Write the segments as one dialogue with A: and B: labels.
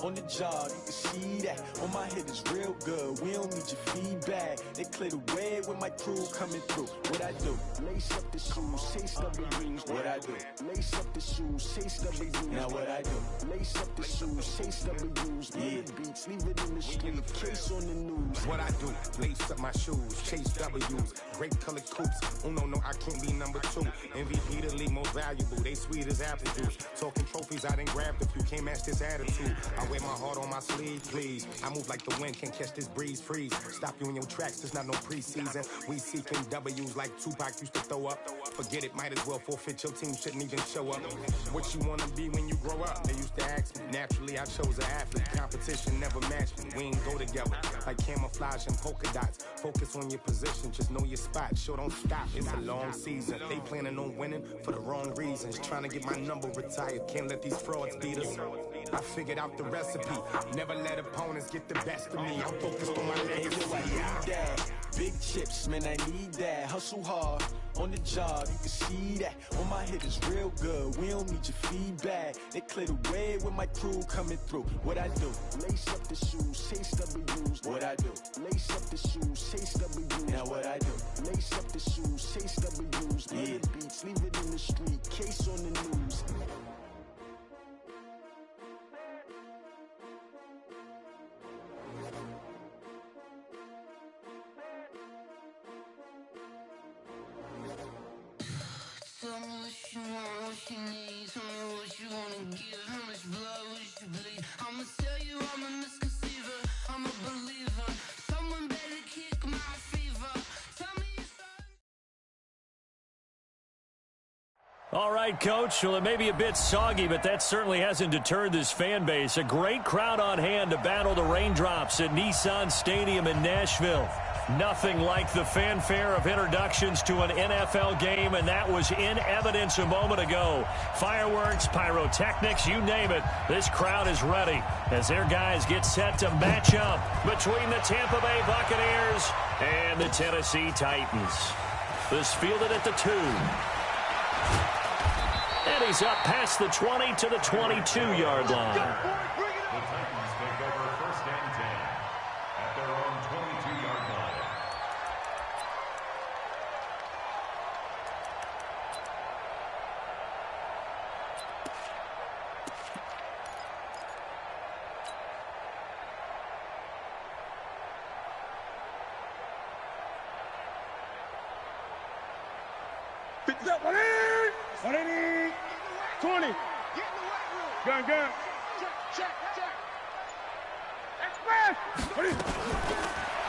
A: On the job, you can see that. On my head is real good. We don't need your feedback. They clear the way with my crew coming through. What I do? Lace up the shoes, chase W's. What I do? Lace up the shoes, chase W's. Now what I do? Lace up the shoes, chase W's. Yeah. Beats, leave it in the street, case on the news.
B: What I do? Lace up my shoes, chase W's. Great colored coops. Oh no, I can't be number 2. MVP the league most valuable. They sweet as apple juice. Talking trophies, I done grabbed a few. Can't match this attitude. I wear my heart on my sleeve, please. I move like the wind, can't catch this breeze, freeze. Stop you in your tracks, there's not no preseason. We seeking W's like Tupac used to throw up. Forget it, might as well forfeit, your team shouldn't even show up. What you wanna be when you grow up? They used to ask me. Naturally, I chose an athlete. Competition never matched me. We ain't go together like camouflage and polka dots. Focus on your position, just know your spot. Sure, don't stop, it's a long season. They planning on winning for the wrong reasons. Trying to get my number retired, can't let these frauds beat us. I figured out the recipe. Never let opponents get the best of me. I'm focused on my legacy.
A: I need that. Big chips, man, I need that. Hustle hard on the job, you can see that. On my head is real good. We don't need your feedback. They clear the way with my crew coming through. What I do? Lace up the shoes, chase W's. What I do? Lace up the shoes, chase W's. Now what I do? Lace up the shoes, chase W's. Yeah. Beats, leave it in the street, case on the news.
C: Tell me what you want, what you need. Tell me what you wanna give. How much blood would you bleed? I'ma tell you I'm a misconceiver. I'm a believer. Someone better kick my fever. Tell me if
D: All right, Coach. Well, it may be a bit soggy, but that certainly hasn't deterred this fan base. A great crowd on hand to battle the raindrops at Nissan Stadium in Nashville. Nothing like the fanfare of introductions to an NFL game, and that was in evidence a moment ago. Fireworks, pyrotechnics, you name it. This crowd is ready as their guys get set to match up between the Tampa Bay Buccaneers and the Tennessee Titans. This fielded at the 2. And he's up past the 20 to the 22-yard line.
E: The Titans take over 1st and 10 at their own 22-yard line.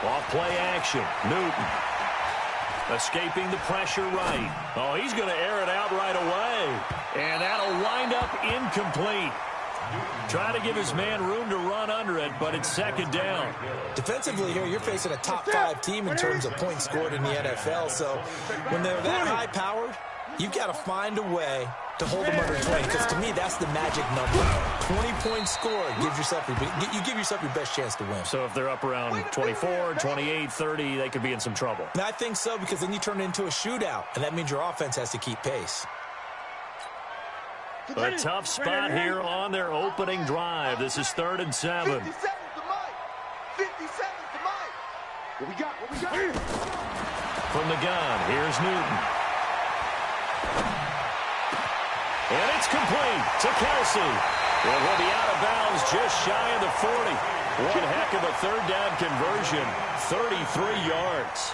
D: Off play action. Newton. Escaping the pressure right. Oh, he's going to air it out right away. And that'll wind up incomplete. Trying to give his man room to run under it, but it's 2nd down.
F: Defensively here, you're facing a top 5 team in terms of points scored in the NFL. So when they're that high-powered, you've got to find a way to hold them under 20, because to me, that's the magic number. 20 points scored, you give yourself your best chance to win.
D: So if they're up around 24, 28, 30, they could be in some trouble.
F: And I think so, because then you turn it into a shootout, and that means your offense has to keep pace.
D: A tough spot here on their opening drive. This is 3rd and 7.
G: 57 to Mike. 57 to Mike. What we got?
D: From the gun, here's Newton. And it's complete to Kelsey. It will be out of bounds just shy of the 40. One heck of a 3rd down conversion, 33 yards.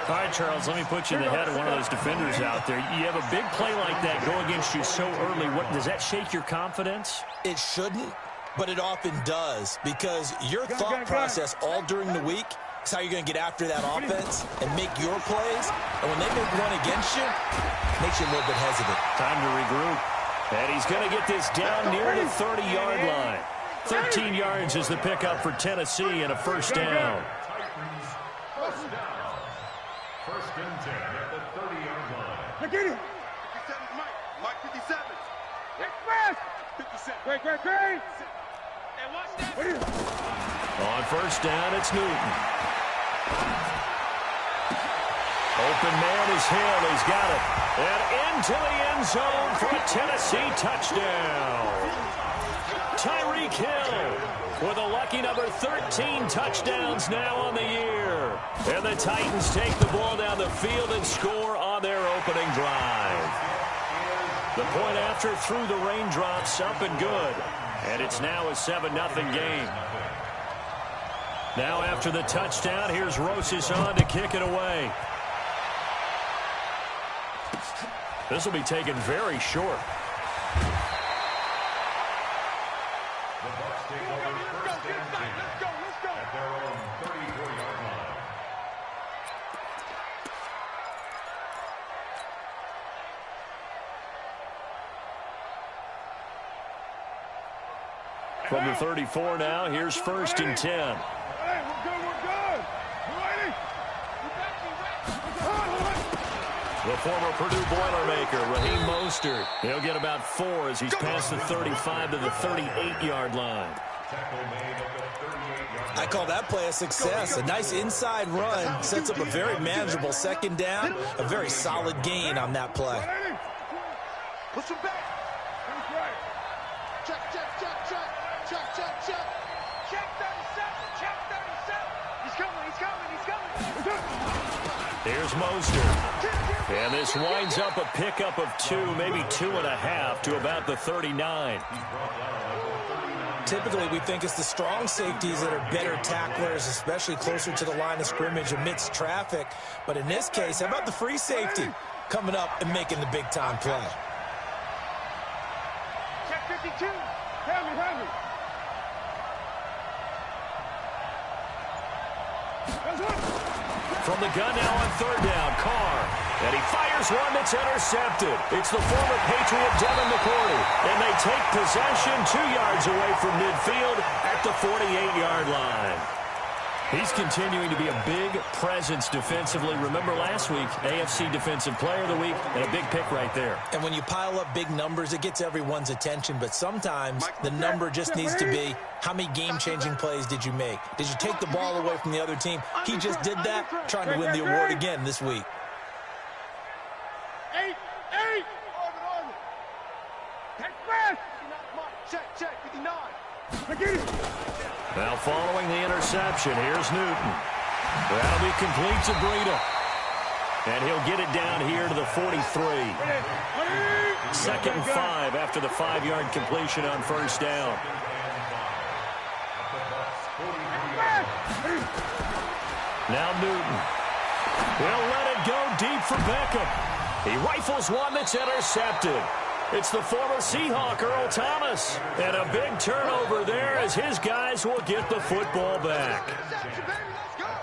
H: All right, Charles, let me put you in the head of one of those defenders out there. You have a big play like that go against you so early. What does that shake your confidence?
F: It shouldn't, but it often does, because your thought process all during the week is how you're going to get after that offense and make your plays. And when they make one against you, it makes you a little bit hesitant.
D: Time to regroup. And he's going to get this down near the 30-yard line. 13 yards is the pickup for Tennessee and a 1st down.
E: Titans, 1st down. 1st and 10 at the 30-yard line.
G: Look at him. 57 Mike. Mike 57. Express. 57. Great. And watch that.
D: On 1st down, it's Newton. Open man is Hill. He's got it. And into the end zone for a Tennessee touchdown. Tyreek Hill with a lucky number 13 touchdowns now on the year. And the Titans take the ball down the field and score on their opening drive. The point after through the raindrops, up and good. And it's now a 7-0 game. Now after the touchdown, here's Rosas on to kick it away. This will be taken very short.
E: The Bucs take over first and 10 at their own 34-yard line.
D: From the 34 now, here's first and 10.
G: Hey, we're good.
D: The former Purdue Boilermaker, Raheem Mostert. He'll get about 4 as he's past the 35 to the 38-yard line.
F: I call that play a success. A nice inside run sets up a very manageable second down. A very solid gain on that play.
G: Push him back. Check. Check 37. He's coming.
D: Here's Mostert. And this winds up a pickup of 2, maybe 2.5 to about the 39.
F: Typically, we think it's the strong safeties that are better tacklers, especially closer to the line of scrimmage amidst traffic. But in this case, how about the free safety coming up and making the big-time play?
G: Check 52. Help me.
D: From the gun now on third down, Carr. And he fires one that's intercepted. It's the former Patriot Devin McCourty. And they take possession 2 yards away from midfield at the 48-yard line. He's continuing to be a big presence defensively. Remember last week, AFC Defensive Player of the Week, and a big pick right there.
F: And when you pile up big numbers, it gets everyone's attention. But sometimes the number just needs to be, how many game-changing plays did you make? Did you take the ball away from the other team? He just did that, trying to win the award again this week.
G: 8. Orbit. Take fast. Check 59. I get it.
D: Now following the interception, here's Newton. That'll be complete to Breida. And he'll get it down here to the 43. Second and 5 after the 5-yard completion on first down. Now Newton. He'll let it go deep for Beckham. He rifles one that's intercepted. It's the former Seahawk, Earl Thomas. And a big turnover there as his guys will get the football back.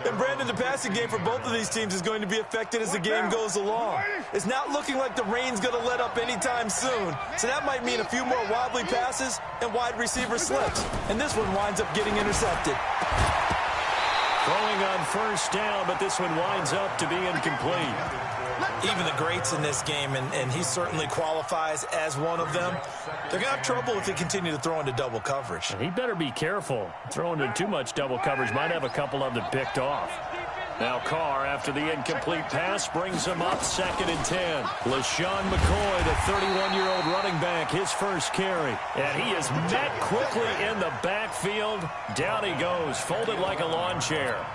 F: And Brandon, the passing game for both of these teams is going to be affected as the game goes along. It's not looking like the rain's going to let up anytime soon. So that might mean a few more wobbly passes and wide receiver slips. And this one winds up getting intercepted.
D: Throwing on first down, but this one winds up to be incomplete.
F: Even the greats in this game, and he certainly qualifies as one of them, they're going to have trouble if they continue to throw into double coverage.
D: And he better be careful. Throwing into too much double coverage might have a couple of them picked off. Now Carr, after the incomplete pass, brings him up 2nd and 10. LaShawn McCoy, the 31-year-old running back, his first carry. And he is met quickly in the backfield. Down he goes, folded like a lawn chair.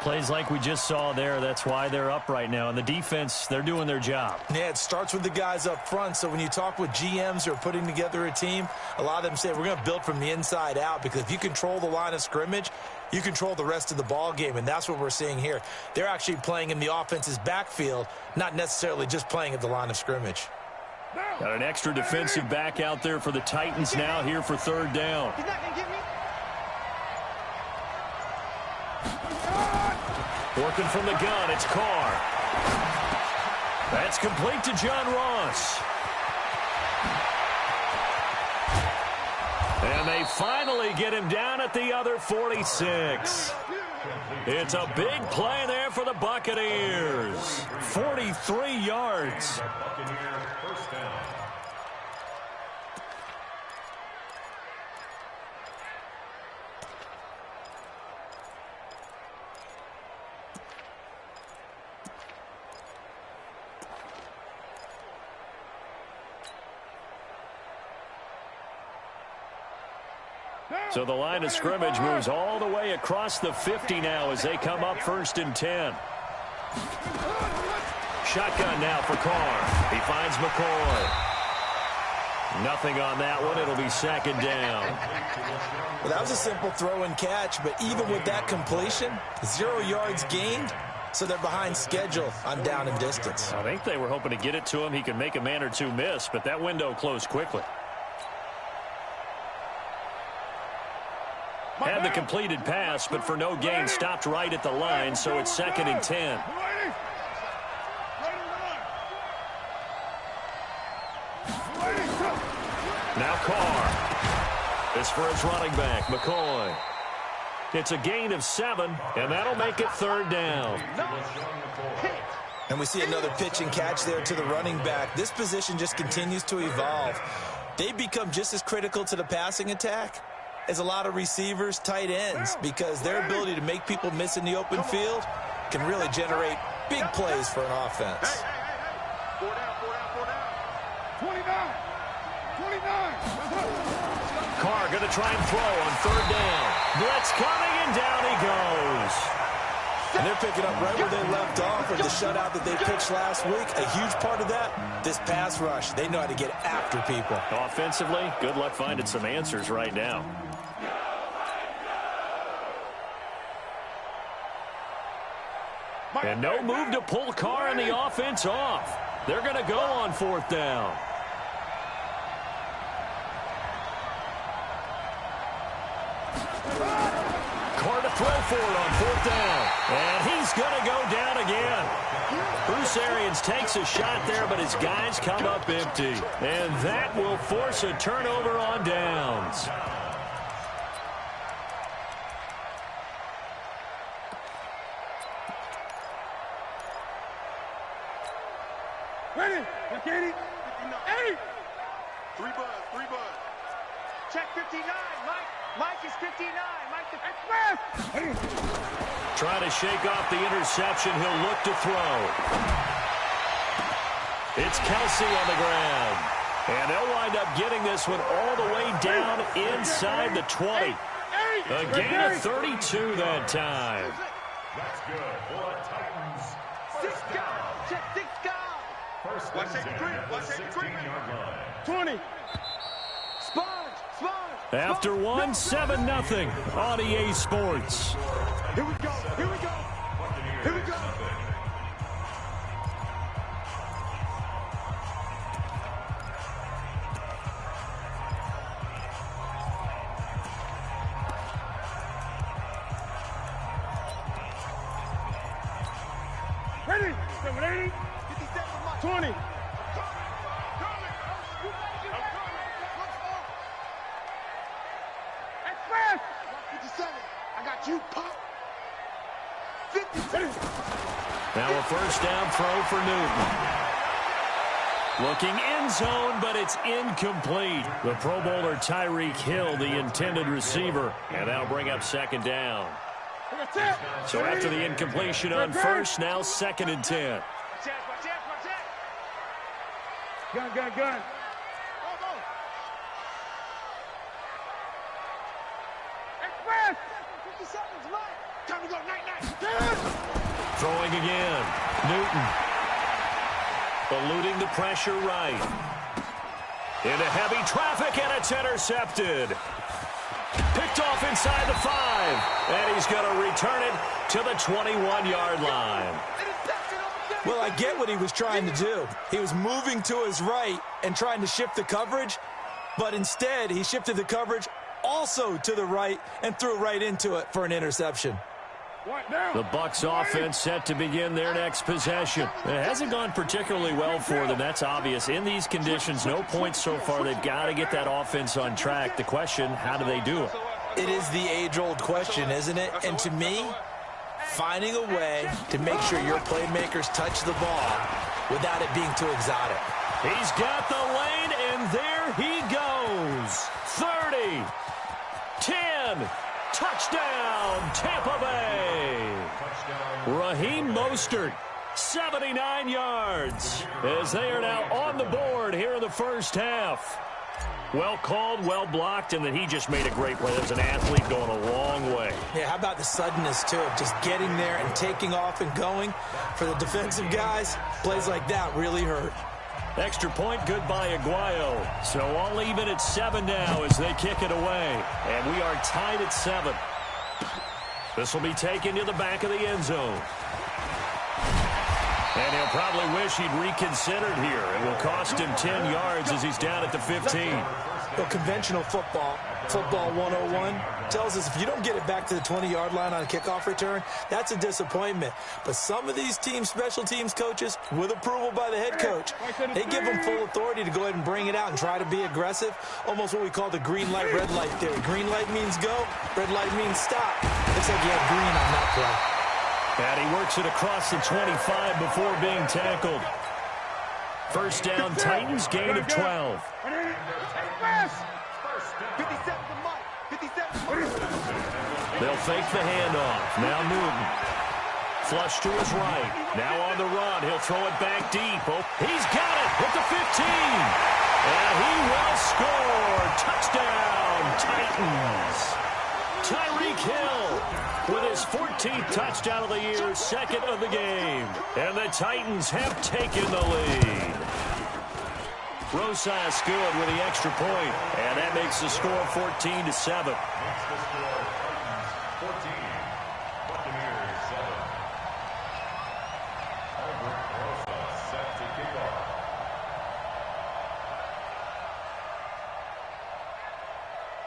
D: Plays like we just saw there, that's why they're up right now. And the defense, they're doing their job.
F: Yeah, it starts with the guys up front. So when you talk with GMs who are putting together a team, a lot of them say, we're going to build from the inside out, because if you control the line of scrimmage, you control the rest of the ball game, and that's what we're seeing here. They're actually playing in the offense's backfield, not necessarily just playing at the line of scrimmage.
D: Got an extra defensive back out there for the Titans now here for third down. Working from the gun, it's Carr. That's complete to John Ross. And they finally get him down at the other 46. It's a big play there for the Buccaneers. 43 yards.
E: Buccaneers first down.
D: So the line of scrimmage moves all the way across the 50 now as they come up 1st and 10. Shotgun now for Carr. He finds McCoy. Nothing on that one. It'll be 2nd down.
F: Well, that was a simple throw and catch, but even with that completion, 0 yards gained, so they're behind schedule on down and distance.
D: I think they were hoping to get it to him. He could make a man or two miss, but that window closed quickly. Had the completed pass, but for no gain, stopped right at the line, so it's 2nd and 10. Now Carr. This for his running back, McCoy. It's a gain of 7, and that'll make it 3rd down.
F: And we see another pitch and catch there to the running back. This position just continues to evolve. They become just as critical to the passing attack as a lot of receivers, tight ends, because their ability to make people miss in the open field can really generate big plays for an offense.
G: 4 down. 29.
D: Carr going to try and throw on 3rd down. Blitz coming, and down he goes.
F: And they're picking up right where they left off with the shutout that they pitched last week. A huge part of that, this pass rush. They know how to get after people.
D: Offensively, good luck finding some answers right now. And no move to pull Carr and the offense off. They're going to go on 4th down. Carr to throw for it on 4th down. And he's going to go down again. Bruce Arians takes a shot there, but his guys come up empty. And that will force a turnover on downs.
G: Ready? Katie? 8. 3 buzz. Check 59. Mike is 59. Mike the Express.
D: Trying to shake off the interception. He'll look to throw. It's Kelsey on the ground. And they'll wind up getting this one all the way down inside the 20. A gain of 32 that time.
E: That's good for the Titans.
G: 6 guys. Check 6 guys.
E: Watch that creep.
G: 20. Sponge.
D: After one, 7-0 on EA Sports.
G: Here we go. Ready? 780. 57. 20. I got you, Pop. 50.
D: Now a 1st down throw for Newton. Looking end zone, but it's incomplete. The Pro Bowler Tyreek Hill, the intended receiver. And that'll bring up 2nd down. So after the incompletion on 1st, now 2nd and 10.
G: Gun. Express! 57's right. Time to go, night.
D: Throwing again. Newton. Eluding the pressure right. Into heavy traffic, and it's intercepted. Picked off inside the 5. And he's going to return it to the 21-yard line.
F: Well, I get what he was trying to do. He was moving to his right and trying to shift the coverage, but instead he shifted the coverage also to the right and threw right into it for an interception.
D: The Bucs offense set to begin their next possession. It hasn't gone particularly well for them. That's obvious. In these conditions, no points so far. They've got to get that offense on track. The question, how do they do it?
F: It is the age-old question, isn't it? And to me, finding a way to make sure your playmakers touch the ball without it being too exotic.
D: He's got the lane, and there he goes. 30, 10, touchdown, Tampa Bay. Raheem Mostert, 79 yards, as they are now on the board here in the 1st half. Well called, well blocked, and then he just made a great play. There's an athlete going a long way.
F: Yeah, how about the suddenness, too, of just getting there and taking off and going? For the defensive guys, plays like that really hurt.
D: Extra point, good by Aguayo. So all even at 7 now as they kick it away. And we are tied at 7. This will be taken to the back of the end zone. And he'll probably wish he'd reconsidered here. It will cost him 10 yards as he's down at the 15.
F: Well, conventional football 101, tells us if you don't get it back to the 20-yard line on a kickoff return, that's a disappointment. But some of these team special teams coaches, with approval by the head coach, they give them full authority to go ahead and bring it out and try to be aggressive, almost what we call the green light, red light theory. Green light means go, red light means stop. Looks like you had green on that play.
D: And he works it across the 25 before being tackled. First down, Titans, gain of 12. They'll fake the handoff. Now Newton. Flush to his right. Now on the run. He'll throw it back deep. Oh, he's got it at the 15. And he will score. Touchdown, Titans. Tyreek Hill with his 14th touchdown of the year, second of the game. And the Titans have taken the lead. Rosas good with the extra point, and that makes the score 14-7.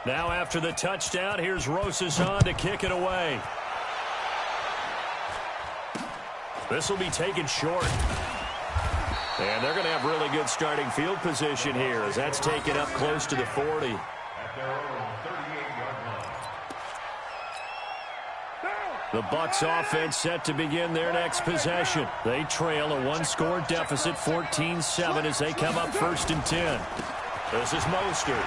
D: Now after the touchdown, here's Rosas on to kick it away. This will be taken short. And they're going to have really good starting field position here as that's taken up close to the 40. The Bucs offense set to begin their next possession. They trail a one-score deficit, 14-7, as they come up 1st and 10. This is Mostert.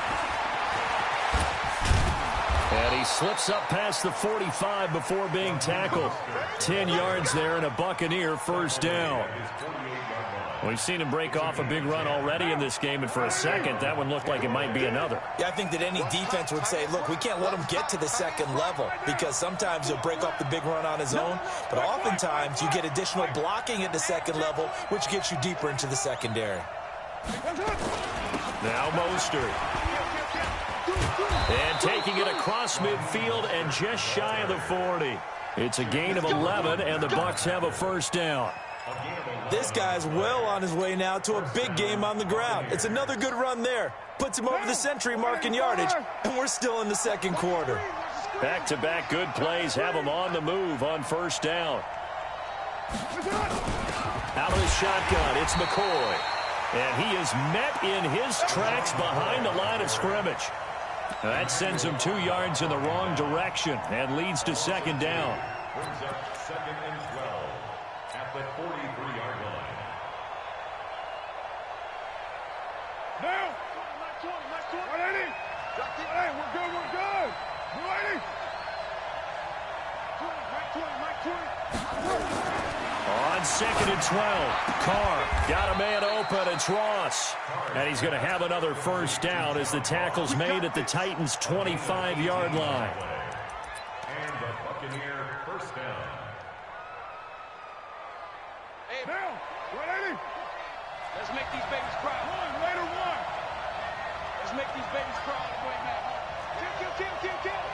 D: And he slips up past the 45 before being tackled. 10 yards there and a Buccaneer first down. We've seen him break off a big run already in this game, and for a second, that one looked like it might be another.
F: Yeah, I think that any defense would say, look, we can't let him get to the second level because sometimes he'll break off the big run on his own, but oftentimes you get additional blocking at the second level, which gets you deeper into the secondary.
D: Now Mostert. And taking it across midfield and just shy of the 40. It's a gain of 11, and the Bucs have a first down.
F: This guy's well on his way now to a big game on the ground. It's another good run there. Puts him over the century mark in yardage, and we're still in the second quarter.
D: Back-to-back good plays have him on the move on first down. Out of the shotgun, it's McCoy. And he is met in his tracks behind the line of scrimmage. That sends him 2 yards in the wrong direction and leads to second down.
E: Brings up 2nd and 12 at the 43-yard line.
G: Now! 180! 180, we're good, we're good! 180! 20.
D: On 2nd and 12, Carr got a man open. It's Ross. And he's going to have another first down as the tackle's made at the Titans' 25-yard line.
E: And the Buccaneer first down.
G: Hey, now! 180! Let's make these babies cry. Later one! Let's make these babies cry all the way, man. Kill!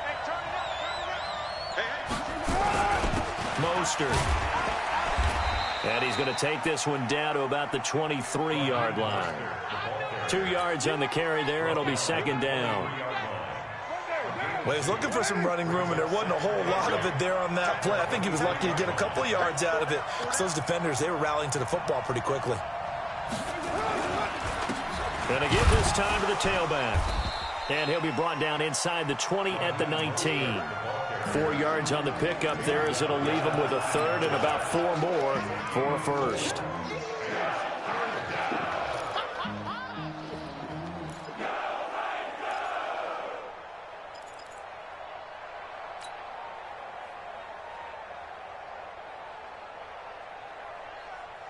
G: Hey, turn it up! Hey!
D: Mostert. And he's going to take this one down to about the 23-yard line. 2 yards on the carry there. It'll be second down.
F: Well, he's looking for some running room, and there wasn't a whole lot of it there on that play. I think he was lucky to get a couple yards out of it because those defenders, they were rallying to the football pretty quickly.
D: Going to give this time to the tailback. And he'll be brought down inside the 20 at the 19. 4 yards on the pickup there as it'll leave him with a third and about 4 more for a first.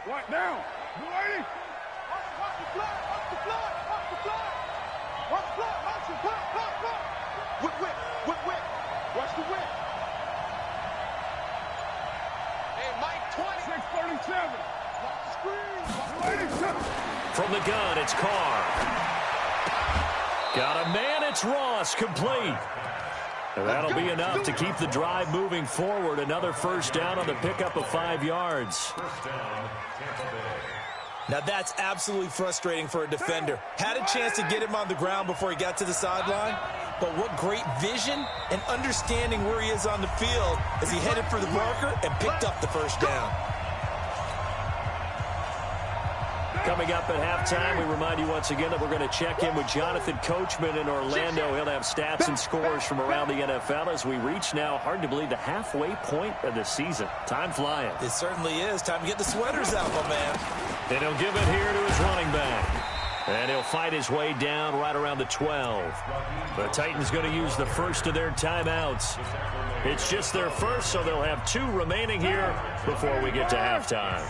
G: What now? 180! Watch the fly! Watch the block, motion, block. Whip. Watch the whip. Hey, Mike 20. 637. Watch the screen.
D: From the gun, it's Carr. Got a man, it's Ross, complete. And that'll be enough to keep the drive moving forward. Another first down on the pickup of 5 yards.
E: First down, Tampa Bay.
F: Now that's absolutely frustrating for a defender. Had a chance to get him on the ground before he got to the sideline, but what great vision and understanding where he is on the field as he headed for the marker and picked up the first down.
D: Coming up at halftime, we remind you once again that we're going to check in with Jonathan Coachman in Orlando. He'll have stats and scores from around the NFL as we reach now, hard to believe, the halfway point of the season. Time flying.
F: It certainly is. Time to get the sweaters out, my man.
D: And he'll give it here to his running back. And he'll fight his way down right around the 12. The Titans going to use the first of their timeouts. It's just their first, so they'll have 2 remaining here before we get to halftime.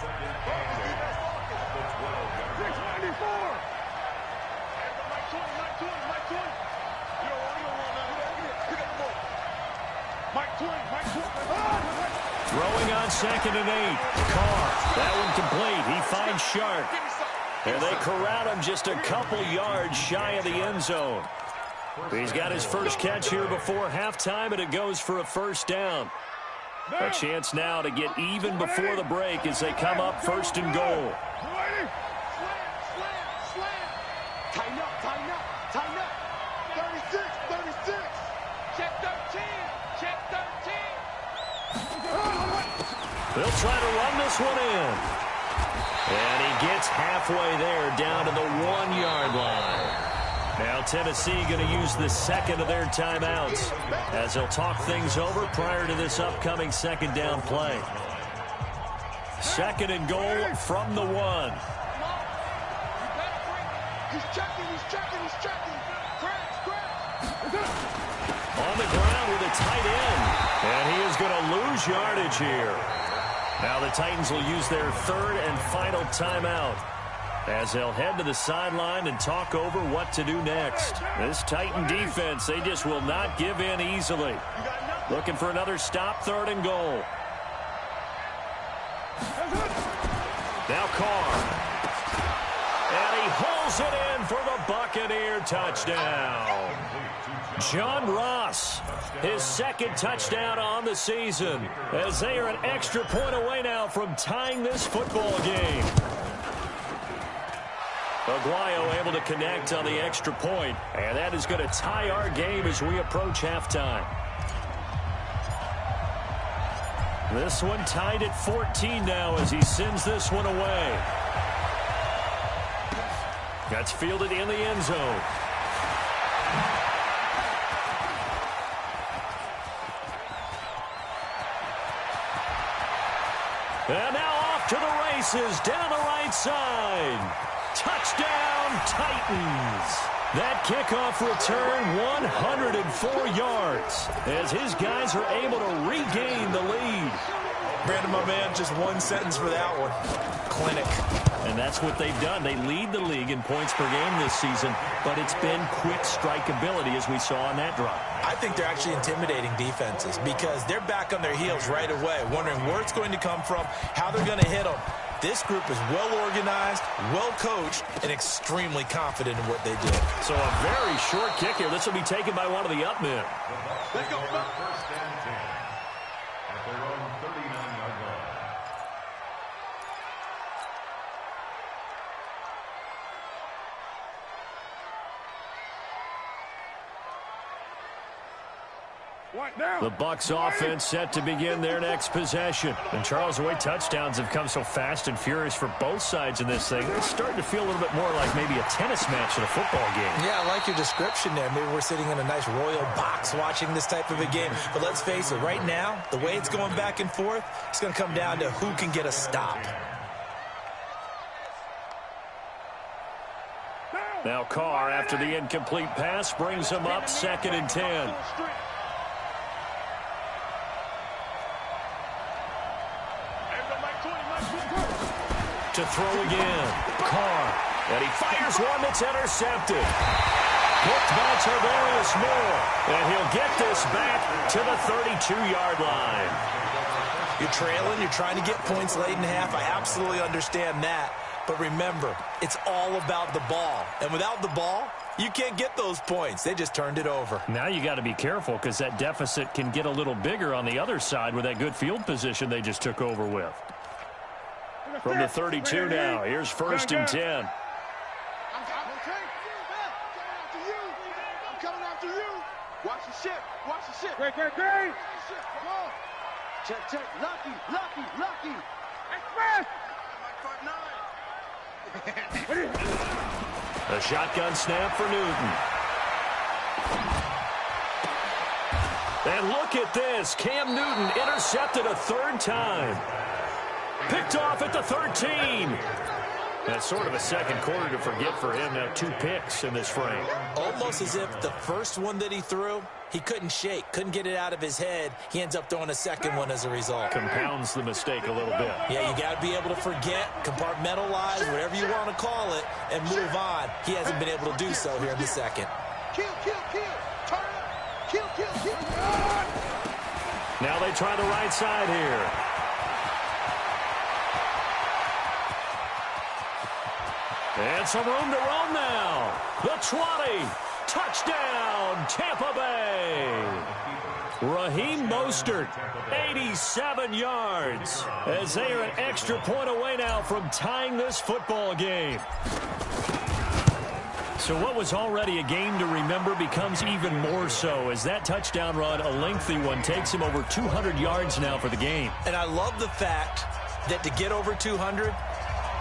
D: Throwing on 2nd and 8. Carr, that one complete. He finds Sharp. And they corral him just a couple yards shy of the end zone. He's got his first catch here before halftime, and it goes for a first down. A chance now to get even before the break as they come up 1st and goal.
G: Tighten up. 36. Check 13.
D: They'll try to run this one in. And he gets halfway there down to the 1-yard line. Now Tennessee going to use the second of their timeouts as they'll talk things over prior to this upcoming second down play. 2nd and goal from the 1.
G: He's checking.
D: On the ground with a tight end. And he is going to lose yardage here. Now the Titans will use their 3rd and final timeout as they'll head to the sideline and talk over what to do next. This Titan defense, they just will not give in easily. Looking for another stop, 3rd and goal. Now Carr. And he hauls it in for the Buccaneer touchdown. John Ross, his 2nd touchdown on the season, as they are an extra point away now from tying this football game. Aguayo able to connect on the extra point, and that is going to tie our game as we approach halftime. This one tied at 14 now as he sends this one away. That's fielded in the end zone. And now off to the races down the right side. Touchdown, Titans. That kickoff return, 104 yards, as his guys are able to regain the lead.
F: Brandon, my man, just one sentence for that one. Clinic.
D: And that's what they've done. They lead the league in points per game this season, but it's been quick strike ability as we saw on that drive.
F: I think they're actually intimidating defenses because they're back on their heels right away, wondering where it's going to come from, how they're going to hit them. This group is well-organized, well-coached, and extremely confident in what they do.
D: So a very short kick here. This will be taken by one of the up men.
E: Let's go. 1st and 10 at their own 39-yard line.
D: The Bucs offense set to begin their next possession. And Charles, the way touchdowns have come so fast and furious for both sides in this thing, it's starting to feel a little bit more like maybe a tennis match in a football game.
F: Yeah, I like your description there. Maybe we're sitting in a nice royal box watching this type of a game. But let's face it, right now, the way it's going back and forth, it's going to come down to who can get a stop.
D: Now Carr, after the incomplete pass, brings him up 2nd and 10. To throw again. Carr. And he fires one that's intercepted. Hooked by Tarvarius Moore. And he'll get this back to the 32-yard line.
F: You're trailing, you're trying to get points late in half. I absolutely understand that. But remember, it's all about the ball. And without the ball, you can't get those points. They just turned it over.
D: Now you got to be careful because that deficit can get a little bigger on the other side with that good field position they just took over with. From the 32 now, here's 1st and 10.
G: I'm coming after you. Watch the ship. Watch the ship. Great. Come on. Check. Lucky. Express.
D: A shotgun snap for Newton. And look at this. Cam Newton intercepted a 3rd time. Picked off at the 13. That's sort of a second quarter to forget for him. Now 2 picks in this frame.
F: Almost as if the first one that he threw, he couldn't shake, couldn't get it out of his head. He ends up throwing a second one as a result.
D: Compounds the mistake a little bit.
F: Yeah, you got to be able to forget, compartmentalize, whatever you want to call it, and move on. He hasn't been able to do so here in the second.
G: Kill. Turn up. Kill.
D: Now they try the right side here. And some room to roam now. The 20. Touchdown, Tampa Bay. Raheem Mostert, 87 yards. As they are an extra point away now from tying this football game. So what was already a game to remember becomes even more so as that touchdown run, a lengthy one, takes him over 200 yards now for the game.
F: And I love the fact that to get over 200,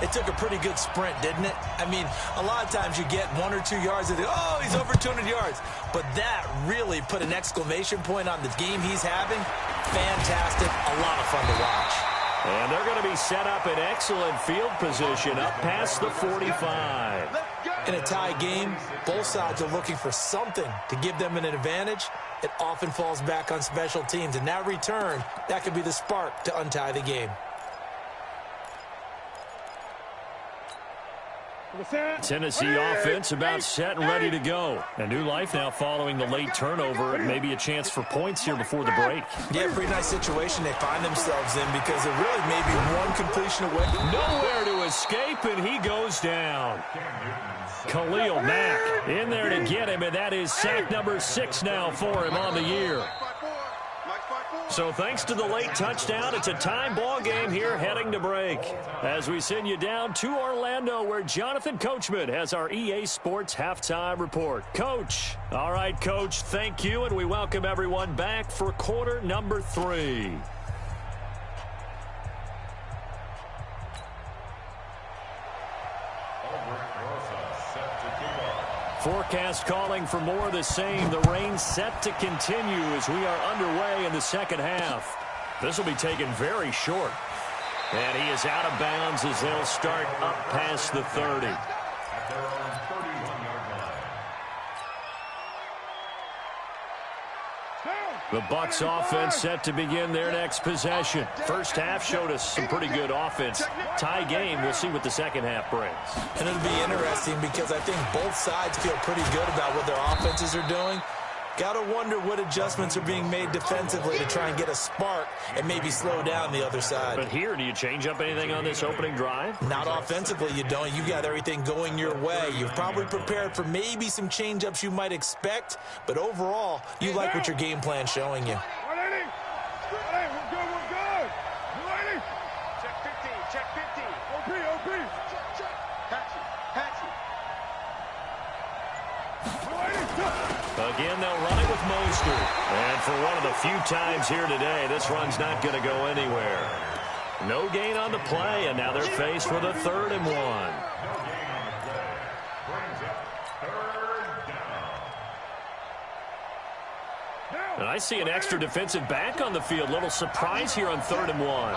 F: it took a pretty good sprint, didn't it? I mean, a lot of times you get 1 or 2 yards and oh, he's over 200 yards. But that really put an exclamation point on the game he's having. Fantastic. A lot of fun to watch.
D: And they're going to be set up in excellent field position up past the 45.
F: In a tie game, both sides are looking for something to give them an advantage. It often falls back on special teams. And that return, that could be the spark to untie the game.
D: Tennessee offense about set and ready to go. A new life now following the late turnover. Maybe a chance for points here before the break.
F: Yeah, pretty nice situation they find themselves in because they're really maybe one completion away.
D: Nowhere to escape, and he goes down. Khalil Mack in there to get him, and that is sack number 6 now for him on the year. So thanks to the late touchdown, it's a time ball game here heading to break. As we send you down to Orlando where Jonathan Coachman has our EA Sports Halftime Report. Coach. All right, Coach, thank you, and we welcome everyone back for quarter number 3. Forecast calling for more of the same. The rain set to continue as we are underway in the second half. This will be taken very short. And he is out of bounds as they'll start up past the 30. The Bucs offense set to begin their next possession. First half showed us some pretty good offense. Tie game, we'll see what the second half brings.
F: And it'll be interesting because I think both sides feel pretty good about what their offenses are doing. Got to wonder what adjustments are being made defensively to try and get a spark and maybe slow down the other side.
D: But here, do you change up anything on this opening drive?
F: Not offensively, you don't. You got everything going your way. You've probably prepared for maybe some change-ups you might expect, but overall, you like what your game plan's showing you.
G: We're good. Check 15. OP. Patchy.
D: Again, they'll run it with Mostert. And for one of the few times here today, this run's not going to go anywhere. No gain on the play, and now they're faced with a 3rd and 1. And I see an extra defensive back on the field. Little surprise here on 3rd and 1.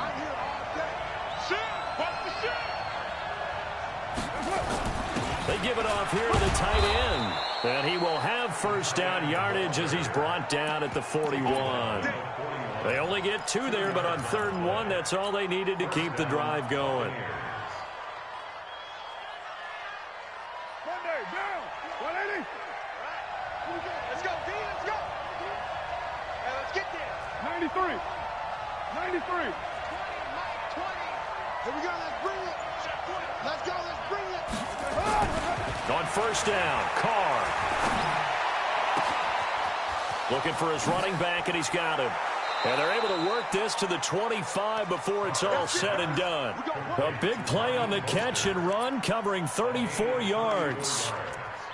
D: They give it off here to the tight end. And he will have first down yardage as he's brought down at the 41. They only get 2 there, but on 3rd and 1, that's all they needed to keep the drive going.
G: 93. 93.
C: 20. Here we go. Let's bring it. Let's go. Let's bring it.
D: On first down, Carr. Looking for his running back, and he's got him. And they're able to work this to the 25 before it's all said and done. A big play on the catch and run, covering 34 yards.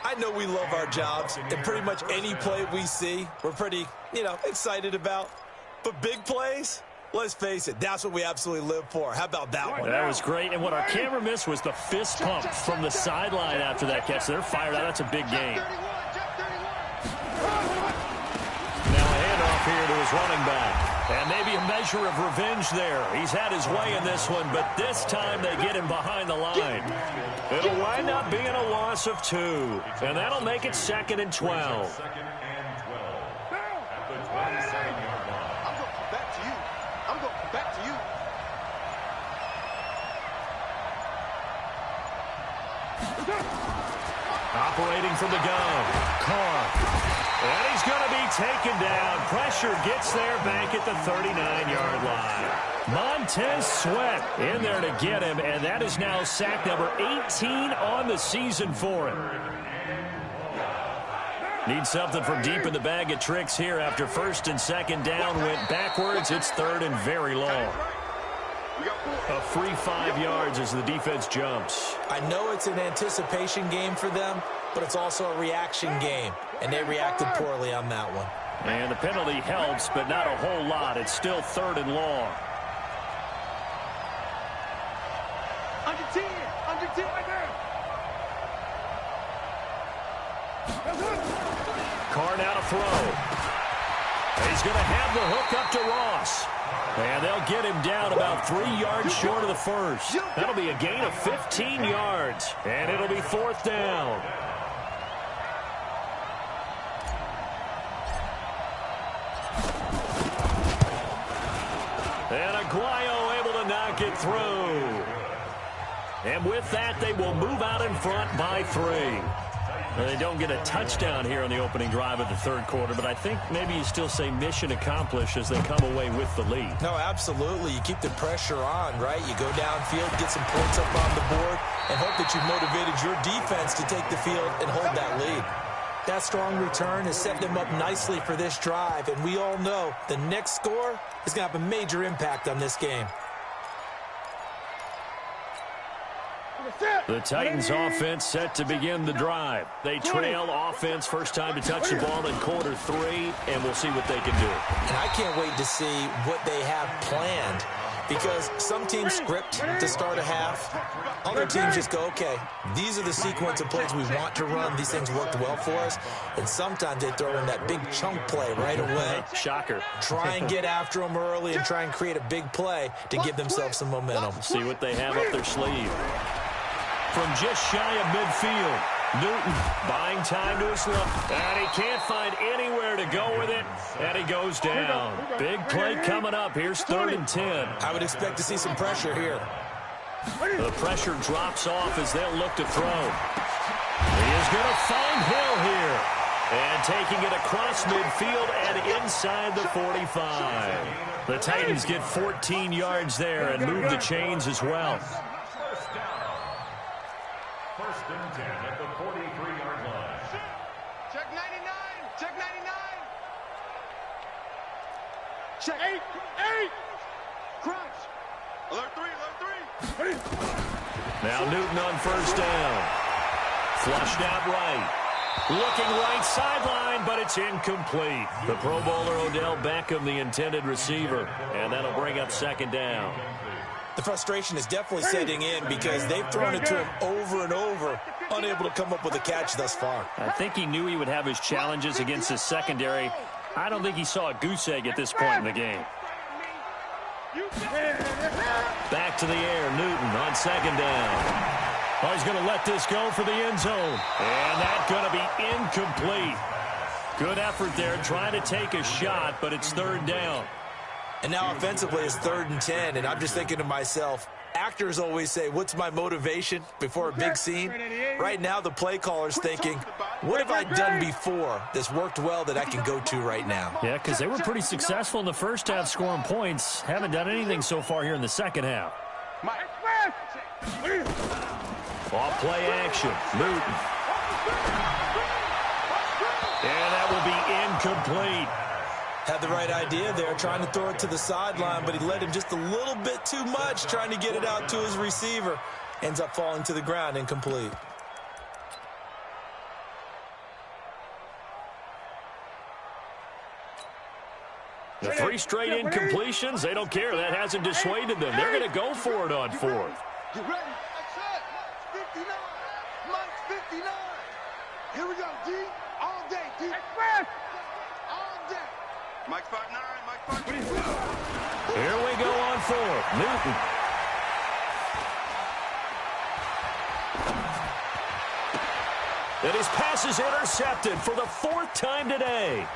F: I know we love our jobs, and pretty much any play we see, we're pretty, excited about. But big plays, let's face it, that's what we absolutely live for. How about that one?
D: That was great, and what our camera missed was the fist pump from the sideline after that catch. They're fired out. That's a big game. Now a handoff here to his running back. And maybe a measure of revenge there. He's had his way in this one, but this time they get him behind the line. It'll wind up being a loss of 2. And that'll make it 2nd and 12.
E: Second and 12. At the 27-yard line.
C: I'm going back to you. I'm going back to you.
D: Operating from the gun. Carr. And he's going to be taken down. Pressure gets there back at the 39-yard line. Montez Sweat in there to get him, and that is now sack number 18 on the season for him. Need something from deep in the bag of tricks here after first and second down went backwards. It's third and very long. A free 5 yards as the defense jumps.
F: I know it's an anticipation game for them, but it's also a reaction game, and they reacted poorly on that one.
D: And the penalty helps, but not a whole lot. It's still third and long.
G: Under 10 right there.
D: Carr now to throw. He's going to have the hook up to Ross. And they'll get him down about 3 yards short of the first. That'll be a gain of 15 yards. And it'll be fourth down. And Aguayo able to knock it through. And with that, they will move out in front by 3. And they don't get a touchdown here on the opening drive of the third quarter, but I think maybe you still say mission accomplished as they come away with the lead.
F: No, absolutely. You keep the pressure on, right? You go downfield, get some points up on the board, and hope that you've motivated your defense to take the field and hold that lead. That strong return has set them up nicely for this drive, and we all know the next score is going to have a major impact on this game.
D: The Titans offense set to begin the drive. They trail offense first time to touch the ball in quarter 3, and we'll see what they can do.
F: And I can't wait to see what they have planned, because some teams script to start a half. Other teams just go, okay, these are the sequence of plays we want to run. These things worked well for us. And sometimes they throw in that big chunk play right away.
D: Shocker.
F: Try and get after them early and try and create a big play to give themselves some momentum.
D: See what they have up their sleeve. From just shy of midfield, Newton buying time to his left, and he can't find anywhere to go with it, and he goes down. Big play coming up. Here's 3rd and 10.
F: I would expect to see some pressure here.
D: The pressure drops off as they'll look to throw. He is going to find Hill here, and taking it across midfield and inside the 45. The Titans get 14 yards there and move the chains as well.
E: First and 10 at the 43-yard line.
C: Check 99. Check 99.
G: Check 8.
C: Crunch. Alert 3.
D: Now Newton on first down. Flushed out right. Looking right sideline, but it's incomplete. The Pro Bowler Odell Beckham, the intended receiver, and that'll bring up 2nd down.
F: The frustration is definitely setting in because they've thrown it to him over and over, unable to come up with a catch thus far.
D: I think he knew he would have his challenges against his secondary. I don't think he saw a goose egg at this point in the game. Back to the air, Newton on 2nd down. Oh, he's going to let this go for the end zone. And that's going to be incomplete. Good effort there, trying to take a shot, but it's 3rd down.
F: And now offensively it's 3rd and 10, and I'm just thinking to myself, Actors always say, what's my motivation before a big scene? Right now, the play caller's thinking, what have I done before that's worked well that I can go to right now?
H: Yeah, because they were pretty successful in the first half scoring points. Haven't done anything so far here in the second half. Off play action. Newton. And that will be incomplete.
F: Had the right idea there, trying to throw it to the sideline, but he led him just a little bit too much, trying to get it out to his receiver. Ends up falling to the ground, incomplete.
H: The 3 straight incompletions, they don't care. That hasn't dissuaded them. They're going to go for it on 4th.
G: Get ready. That's it. 59. Mike's 59. Here we go, D. All day, D. Express. All day. Mike's 5'9". Mike's 5'9".
H: Here we go on 4th. Newton. And his pass is intercepted for the 4th time today.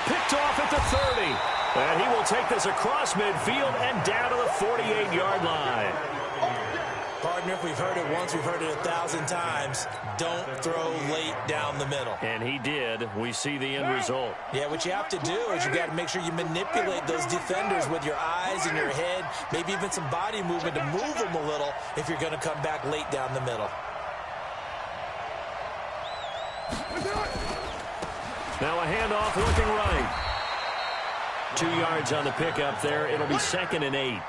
H: Picked off at the 30. And he will take this across midfield and down to the 48-yard line.
F: Partner, if we've heard it once, we've heard it 1,000 times. Don't throw late down the middle.
H: And he did. We see the end result.
F: Yeah, what you have to do is you got to make sure you manipulate those defenders with your eyes and your head, maybe even some body movement to move them a little if you're going to come back late down the middle.
H: Now a handoff looking right. 2 yards on the pickup there. It'll be 2nd and 8.
E: He was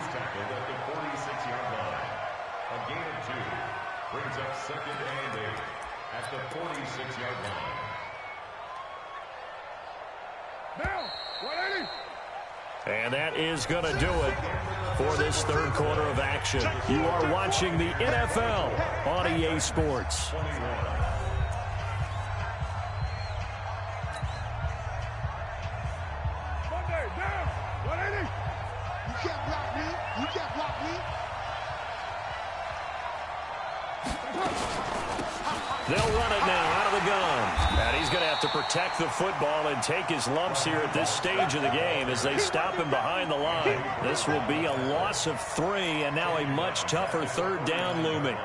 E: tackled at the 46-yard line. A gain of 2 brings up 2nd and 8 at the 46-yard line.
G: Now, 180.
H: And that is going to do it for this 3rd quarter of action. You are watching the NFL on EA Sports. They'll run it now out of the gun. And he's going to have to protect the football and take his lumps here at this stage of the game as they stop him behind the line. This will be a loss of 3 and now a much tougher 3rd down looming.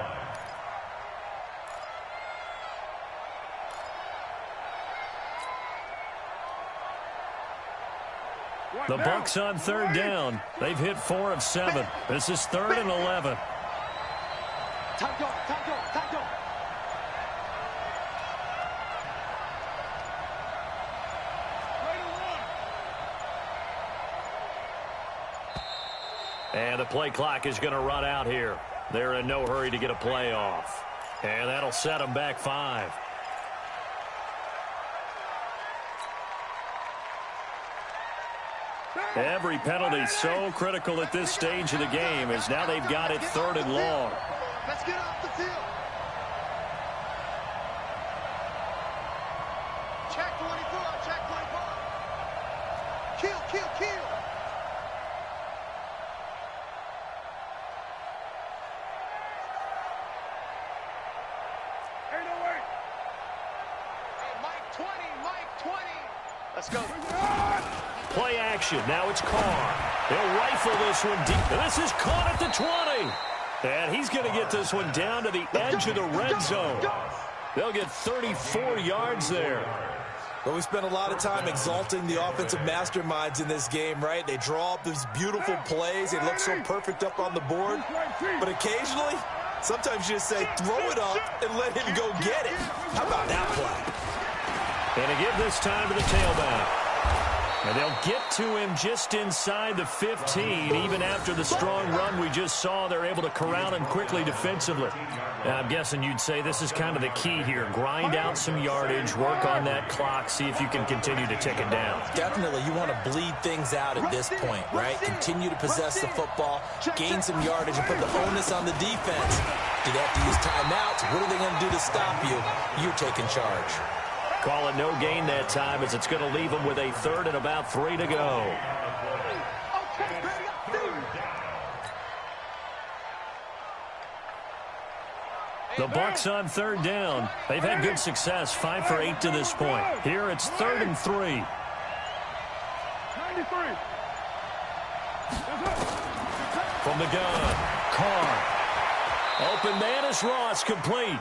H: The Bucs on 3rd down. They've hit 4 of 7. This is 3rd and 11. And the play clock is going to run out here. They're in no hurry to get a play off. And that'll set them back 5. Every penalty so critical at this stage of the game as now they've got it 3rd and long.
G: Let's get off the field. Check 24, check 24. Kill, kill, kill. Hey, Mike 20, Mike 20. Let's go.
H: Play action. Now it's Carr. He'll rifle this one deep. And this is caught at the 20. And he's going to get this one down to the edge of the red zone. They'll get 34 yards there.
F: Well, we spent a lot of time exalting the offensive masterminds in this game, right? They draw up these beautiful plays. They look so perfect up on the board. But occasionally, sometimes you just say, throw it up and let him go get it. How about that play?
H: And to give this time to the tailback. And they'll get to him just inside the 15. Even after the strong run we just saw, they're able to corral him quickly defensively. Now, I'm guessing you'd say this is kind of the key here. Grind out some yardage, work on that clock, see if you can continue to tick it down.
F: Definitely. You want to bleed things out at this point, right? Continue to possess the football, gain some yardage, and put the onus on the defense. Do they have to use timeouts? What are they going to do to stop you? You're taking charge.
H: Call it no gain that time as it's going to leave them with a 3rd and about 3 to go. The Bucs on 3rd down. They've had good success, 5 for 8 to this point. Here it's 3rd and 3. From the gun, Carr. Open man is Ross, complete.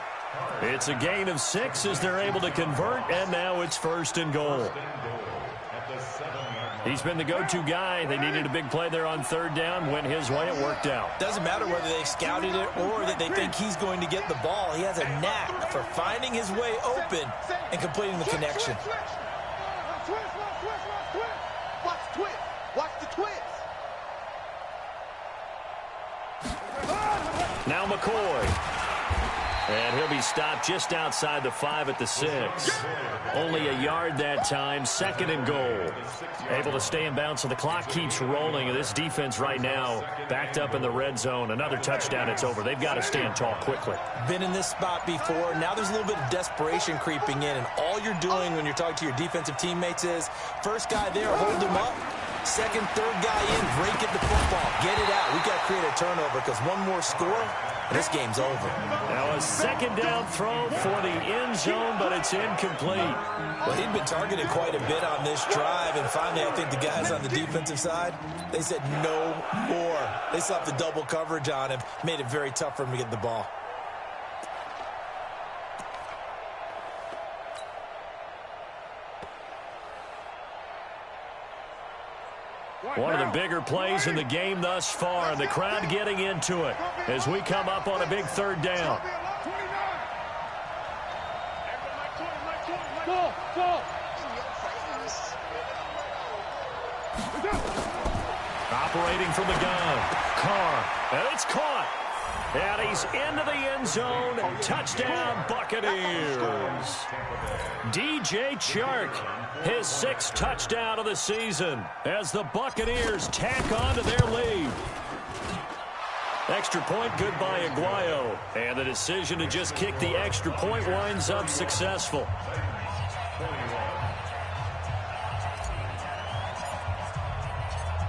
H: It's a gain of 6 as they're able to convert, and now it's 1st and goal. He's been the go-to guy. They needed a big play there on 3rd down. Went his way. It worked out.
F: Doesn't matter whether they scouted it or that they think he's going to get the ball. He has a knack for finding his way open and completing the connection.
G: Watch the twist.
H: Now McCoy. And he'll be stopped just outside the 5 at the 6. Only a yard that time. 2nd and goal. Able to stay in bounds, so the clock keeps rolling. And this defense right now backed up in the red zone. Another touchdown, it's over. They've got to stand tall quickly.
F: Been in this spot before. Now there's a little bit of desperation creeping in. And all you're doing when you're talking to your defensive teammates is, first guy there, hold him up. 2nd, 3rd guy in, break it the football. Get it out. We've got to create a turnover because one more score, and this game's over.
H: Now a 2nd down throw for the end zone, but it's incomplete.
F: Well, he'd been targeted quite a bit on this drive, and finally I think the guys on the defensive side, they said no more. They slapped the double coverage on him, made it very tough for him to get the ball.
H: One of the bigger plays in the game thus far, and the crowd getting into it as we come up on a big 3rd down. Operating from the gun, Carr, and it's caught. And he's into the end zone. Touchdown, Buccaneers. DJ Chark, his 6th touchdown of the season as the Buccaneers tack on to their lead. Extra point, good by Aguayo. And the decision to just kick the extra point winds up successful.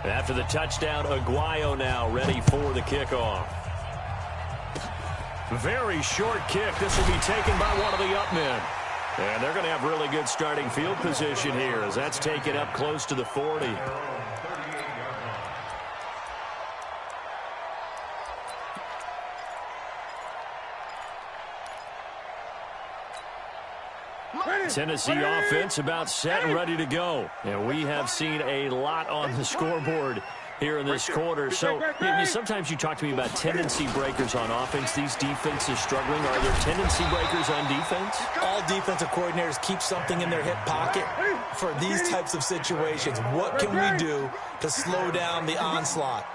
H: After the touchdown, Aguayo now ready for the kickoff. Very short kick. This will be taken by one of the up men. And they're going to have really good starting field position here as that's taken up close to the 40. Tennessee offense about set and ready to go. And we have seen a lot on the scoreboard here in this quarter. So sometimes you talk to me about tendency breakers on offense. These defenses struggling. Are there tendency breakers on defense?
F: All defensive coordinators keep something in their hip pocket for these types of situations. What can we do to slow down the onslaught?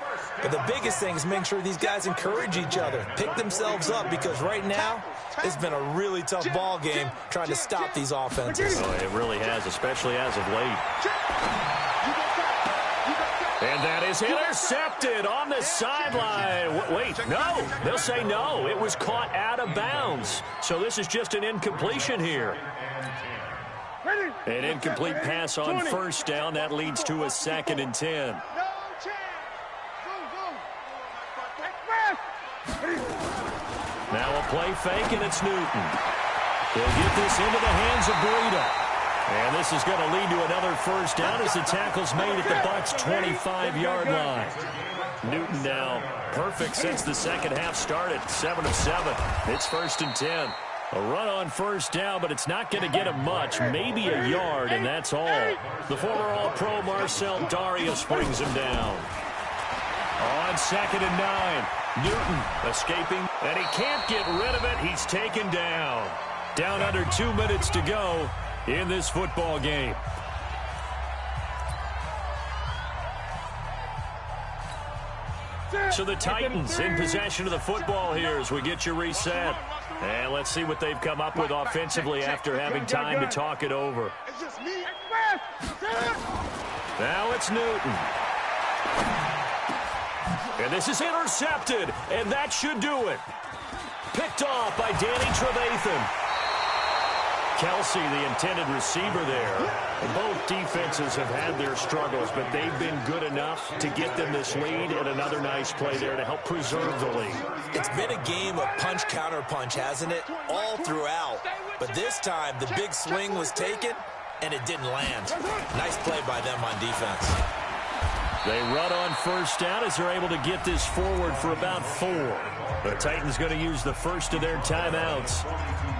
F: But the biggest thing is making sure these guys encourage each other, pick themselves up, because right now it's been a really tough ball game trying to stop these offenses.
H: Oh, it really has, especially as of late. And that is intercepted on the sideline. Wait, no. They'll say no. It was caught out of bounds. So this is just an incompletion here. An incomplete pass on 1st down. That leads to a 2nd and 10. Now a play fake, and it's Newton. He'll get this into the hands of Burrito. And this is going to lead to another 1st down as the tackle's made at the Bucs' 25-yard line. Newton now perfect since the 2nd half started. 7 of 7. It's 1st and 10. A run on 1st down, but it's not going to get him much. Maybe a yard, and that's all. The former All-Pro Marcel Darius brings him down. On 2nd and 9. Newton escaping, and he can't get rid of it. He's taken down. Down under 2 minutes to go in this football game. So the Titans in possession of the football here as we get you reset. And let's see what they've come up with offensively after having time to talk it over. Now it's Newton. And this is intercepted, and that should do it. Picked off by Danny Trevathan. Kelsey, the intended receiver there. Both defenses have had their struggles, but they've been good enough to get them this lead, and another nice play there to help preserve the lead.
F: It's been a game of punch-counter-punch, hasn't it? All throughout. But this time, the big swing was taken, and it didn't land. Nice play by them on defense.
D: They run on first down as they're able to get this forward for about 4. The Titans going to use the first of their timeouts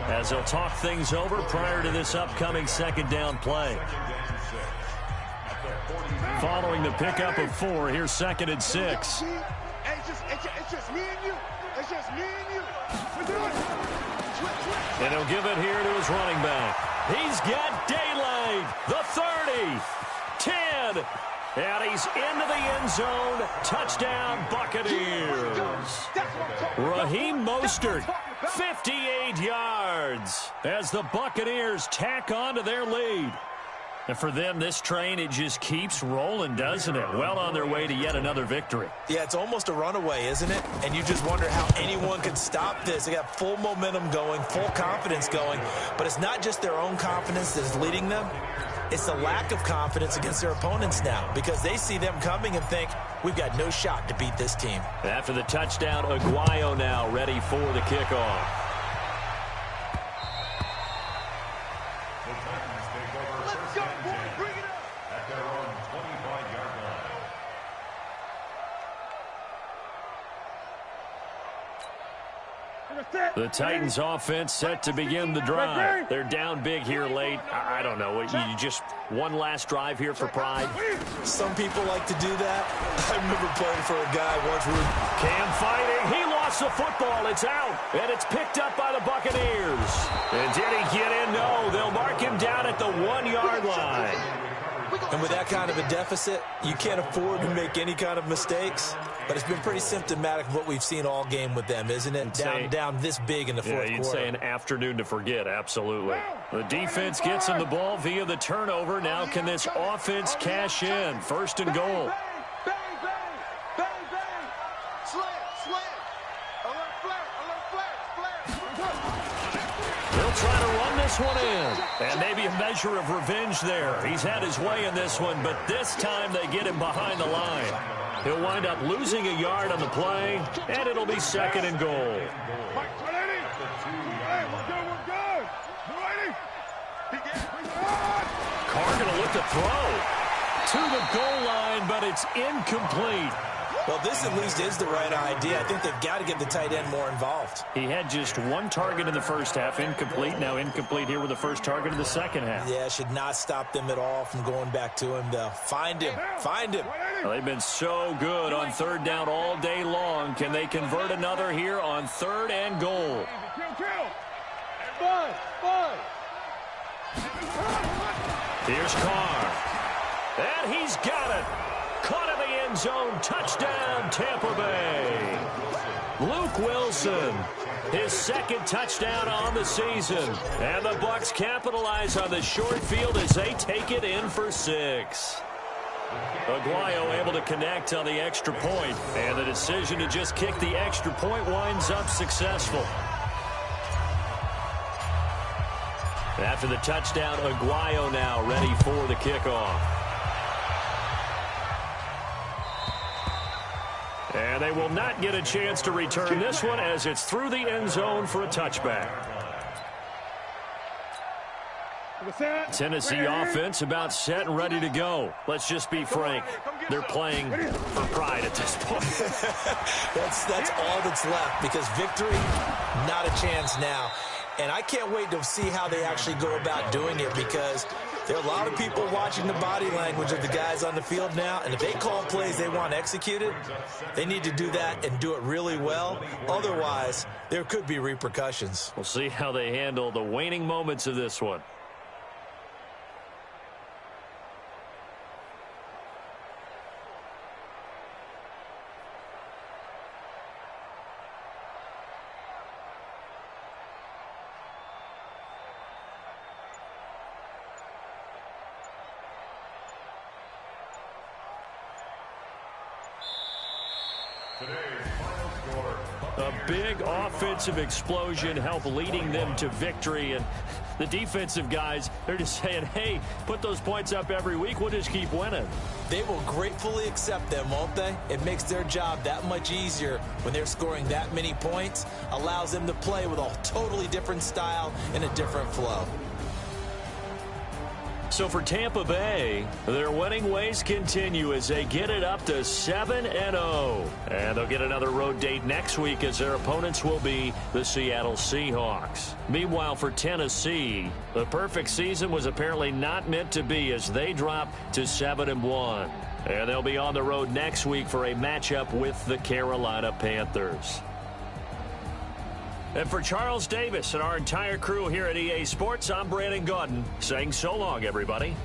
D: as they'll talk things over prior to this upcoming second down play. Following the pickup of 4, here's 2nd and 6.
G: It's just me and you. It's just me and you. We're doing it.
D: And he'll give it here to his running back. He's got daylight. The 30, 10, and he's into the end zone. Touchdown, Buccaneers. Raheem Mostert, 58 yards as the Buccaneers tack on to their lead. And for them, this train, it just keeps rolling, doesn't it? Well on their way to yet another victory.
F: Yeah, it's almost a runaway, isn't it? And you just wonder how anyone could stop this. They got full momentum going, full confidence going. But it's not just their own confidence that is leading them. It's the lack of confidence against their opponents now because they see them coming and think, we've got no shot to beat this team.
D: After the touchdown, Aguayo now ready for the kickoff. The Titans offense set to begin the drive. They're down big here late. I don't know. You just one last drive here for pride.
F: Some people like to do that. I remember playing for a guy once.
D: Cam fighting. He lost the football. It's out. And it's picked up by the Buccaneers. And did he get in? No. They'll mark him down at the 1-yard line.
F: And with that kind of a deficit, you can't afford to make any kind of mistakes. But it's been pretty symptomatic of what we've seen all game with them, isn't it? Down this big in the fourth quarter.
D: You'd say an afternoon to forget, absolutely. The defense gets him the ball via the turnover. Now can this offense cash in? 1st and goal. They'll try to run this one in. And maybe a measure of revenge there. He's had his way in this one, but this time they get him behind the line. He'll wind up losing a yard on the play, and it'll be 2nd and goal. Carr going to look to throw to the goal line, but it's incomplete.
F: Well, this at least is the right idea. I think they've got to get the tight end more involved.
D: He had just 1 target in the first half, incomplete. Now incomplete here with the first target of the second half.
F: Yeah, should not stop them at all from going back to him, though. Find him. Find him.
D: Well, they've been so good on 3rd down all day long. Can they convert another here on 3rd and goal? Here's Carr. And he's got it. Caught in the end zone. Touchdown, Tampa Bay. Luke Wilson, his 2nd touchdown on the season. And the Bucs capitalize on the short field as they take it in for 6. Aguayo able to connect on the extra point. And the decision to just kick the extra point winds up successful. After the touchdown, Aguayo now ready for the kickoff. And they will not get a chance to return this one as it's through the end zone for a touchback. Tennessee offense about set and ready to go. Let's just be frank. They're playing for pride at this point.
F: That's all that's left because victory, not a chance now. And I can't wait to see how they actually go about doing it because there are a lot of people watching the body language of the guys on the field now. And if they call plays they want executed, they need to do that and do it really well. Otherwise, there could be repercussions.
D: We'll see how they handle the waning moments of this one. A big offensive explosion helped leading them to victory. And the defensive guys, they're just saying, hey, put those points up every week. We'll just keep winning.
F: They will gratefully accept them, won't they? It makes their job that much easier when they're scoring that many points. Allows them to play with a totally different style and a different flow.
D: So for Tampa Bay, their winning ways continue as they get it up to 7-0. And they'll get another road date next week as their opponents will be the Seattle Seahawks. Meanwhile, for Tennessee, the perfect season was apparently not meant to be as they drop to 7-1. And they'll be on the road next week for a matchup with the Carolina Panthers. And for Charles Davis and our entire crew here at EA Sports, I'm Brandon Gaudin saying so long, everybody.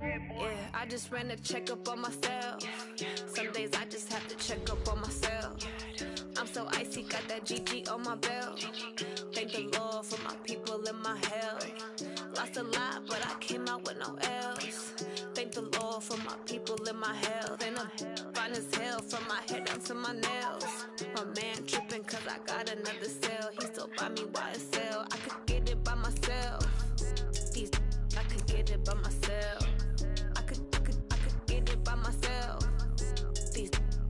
C: Yeah, I just ran a checkup on myself. Some days I just have to check up on myself. I'm so icy, got that GG on my belt. Thank the Lord for my people and my health. Lost a lot, but I came out with no L's. Thank the Lord for my people and my health. And I'm fine as hell from my head down to my nails. My man tripping cause I got another cell. He still buy me YSL. I could get it by myself. I could get it by myself. I could get it by myself.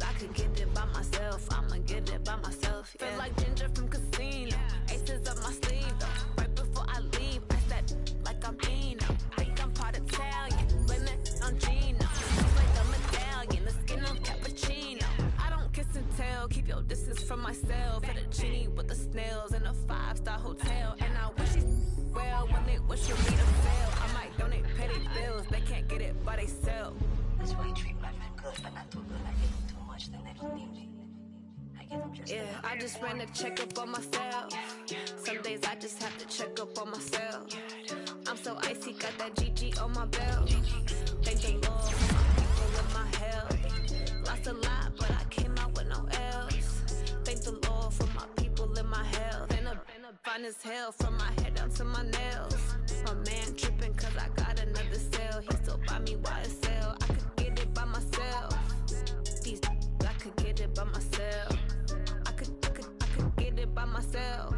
C: I could get it by myself. I'ma get it by myself. Yeah. Feel like Ginger from Casino. Aces up my sleeve though. Right before I leave, I said like I'm Dino. Think I'm part Italian. Blame it on Gino. It's like a medallion. The skin on cappuccino. I don't kiss and tell. Keep your distance from myself. At a genie with the snails in a 5-star hotel. And I wish he's well when they wish for me to fail. I might donate petty bills. They can't get it by they sell.
I: That's why you treat my men good, but not too good. I give them too much, then they don't need me. I give them just
C: enough. I just ran a checkup on myself. Some days I just have to check up on myself. I'm so icy, got that GG on my belt. Thank the Lord for my people and my health. Lost a lot, but I came out with no L's. Thank the Lord for my people and my health. And I'm fine as hell from my head down to my nails. My man tripping cause I got another cell. He still buy me YSL. I could get it by myself. I could get it by myself. I could get it by myself.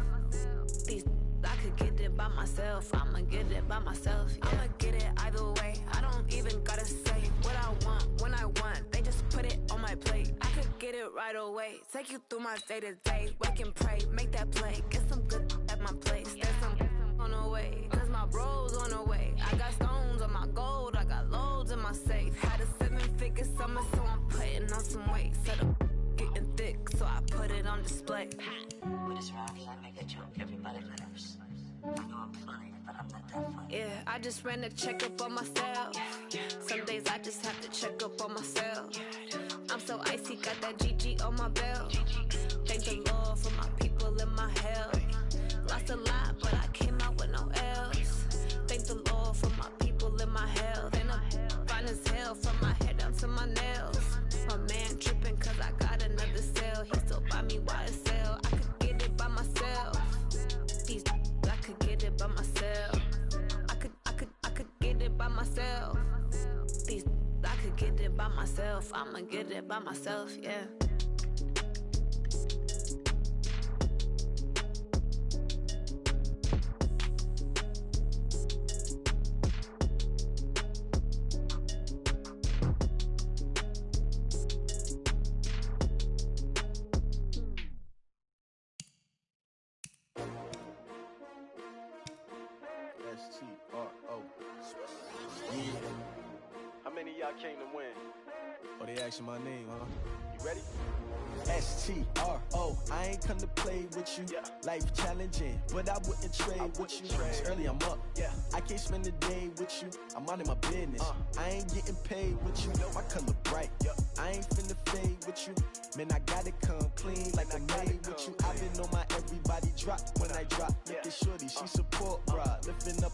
C: I could get it by myself. I'ma get it by myself. Yeah. I'ma get it either way. I don't even gotta say what I want when I want. They just put it on my plate. I could get it right away. Take you through my day to day. Wake and pray, make that play. Get some good at my place. There's some on the way, cause my bros on the way. I got stones on my gold. I got loads in my safe. Had a 7-figure summer, so I'm putting on some weight. Set up getting thick, so I put it on display.
I: With this round, I make a joke. Everybody laughs. I know I'm funny, but I'm not that funny.
C: Yeah, I just ran a checkup on myself. Some days I just have to check up on myself. I'm so icy, got that GG on my belt. Thank the Lord for my people and my health. Lost a lot, but I came out with no L's. Thank the Lord for my people and my health. And I'm fine as hell from my head down to my nails. My man tripping cause I got another cell. He still buy me YSL. I could get it by myself. I could get it by myself. I could get it by myself. I could get it by myself. I'ma get it by myself, yeah.
A: STRO. Yeah. How many of y'all came to win? Oh, they asking my name, huh? You ready? S-T-R-O, I ain't come to play with you. Life challenging, but I wouldn't trade with you. It's early, I'm up. I can't spend the day with you. I'm minding my business. I ain't getting paid with you. My color bright. I ain't finna fade with you. Man, I gotta come clean like I made with you. I've been on my everybody drop when I drop. Look at shorty, she support ride. Lifting up,